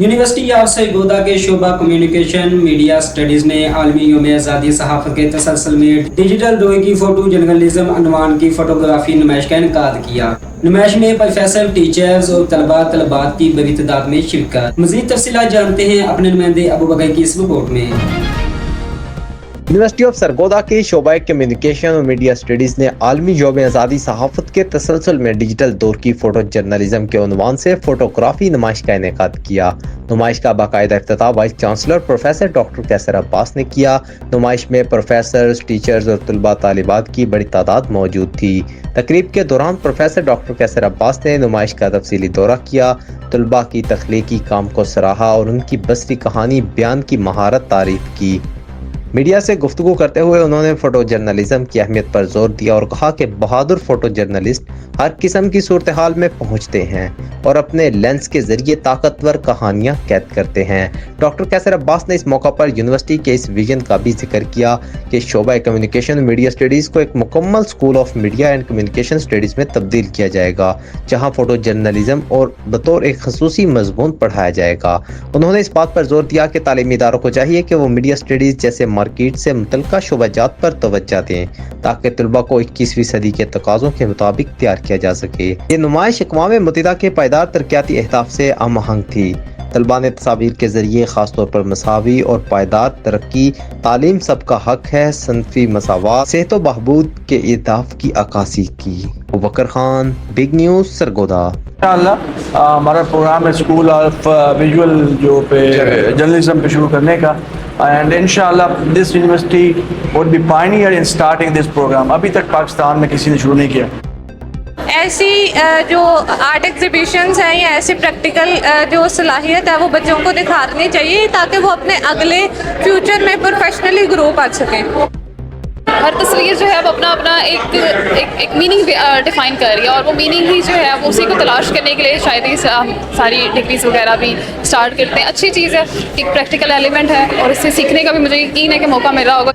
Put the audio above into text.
University of Sargodha के शोबा communication media studies ने आलमी यौम आज़ादी सहाफ़त के तसलसल में डिजिटल रोए की फ़ोटो जर्नलिज्म अनवान की फ़ोटोग्राफी नुमाइश का इनेकाद किया। नुमाइश में प्रोफेसर, टीचर्स और तलबात की बड़ी तादाद में शिरकत। मज़ीद तफसीलात जानते हैं अपने नुमाइंदे अबू बकर की इस रिपोर्ट में। यूनिवर्सिटी ऑफ सरगोदा के शोबा कम्युनिकेशन और मीडिया स्टडीज़ ने आलमी यौम आज़ादी सहाफ़त के तसलसल में डिजिटल दौर की फ़ोटो जर्नलिज्म के उन्वान से फ़ोटोग्राफी नुमाइश का इनेकाद किया। नुमाइश का बाकायदा इफ्तिताह वाइस चांसलर प्रोफेसर डॉक्टर कैसर अब्बास ने किया। नुमाइश में प्रोफेसर्स, टीचर्स और तलबा तालिबात की बड़ी तादाद मौजूद थी। तकरीब के दौरान प्रोफेसर डॉक्टर कैसर अब्बास ने नुमाइश का तफसीली दौरा किया, तलबा की तख्लीकी काम को सराहा और उनकी बसरी कहानी बयान की महारत तारीफ की। मीडिया से गुफ्तगू करते हुए उन्होंने फ़ोटो जर्नलिज्म की अहमियत पर जोर दिया और कहा कि बहादुर फ़ोटो जर्नलिस्ट हर किस्म की सूरत हाल में पहुँचते हैं और अपने लेंस के ज़रिए ताकतवर कहानियाँ कैद करते हैं। डॉक्टर कैसर अब्बास ने इस मौका पर यूनिवर्सिटी के इस विजन का भी जिक्र किया कि शोबा कम्युनिकेशन और मीडिया स्टडीज़ को एक मुकम्मल school of media and communication studies में तब्दील किया जाएगा, जहाँ फ़ोटो जर्नलिज्म और बतौर एक खसूसी मज़मून पढ़ाया जाएगा। उन्होंने इस बात पर जोर दिया कि तालीमी इदारों को चाहिए कि वो मीडिया स्टडीज़ जैसे मार्केट से मुतल्लिका शोबाजात पर तवज्जो दें ताकि तलबा को 21वीं सदी के तकाज़ों के मुताबिक तैयार किया जा सके। ये नुमाइश अक़वाम मुत्तहिदा के पायदार तरक्याती अहदाफ से हम आहंग थी। तलबा ने तस्वीर के जरिए खासतौर पर मसावी और पायदार तरक्की, तालीम सबका हक है, सनफी मसावात, सेहत व बहबूद के अहदाफ की अक्कासी की। अबू बकर खान, बिग न्यूज़, सरगोदा। हमारा प्रोग्राम है स्कूल ऑफ विजुअल जो पे जर्नलिज्म पे शुरू करने का, एंड इंशाल्लाह this university would be pioneer in starting this programme. अभी तक पाकिस्तान में किसी ने शुरू नहीं किया। ऐसी जो आर्ट एग्जीबिशंस हैं या ऐसी प्रैक्टिकल जो सलाहियत है वो बच्चों को दिखानी चाहिए ताकि वो अपने अगले फ्यूचर में प्रोफेशनली ग्रो कर सकें। हर तस्वीर जो है वो अपना अपना एक मीनिंग डिफाइन कर रही है और वो मीनिंग ही जो है वो उसी को तलाश करने के लिए शायद ही सारी डिग्रीज वगैरह भी स्टार्ट करते हैं। अच्छी चीज़ है, एक प्रैक्टिकल एलिमेंट है और इससे सीखने का भी मुझे यकीन है कि मौका मिल रहा होगा।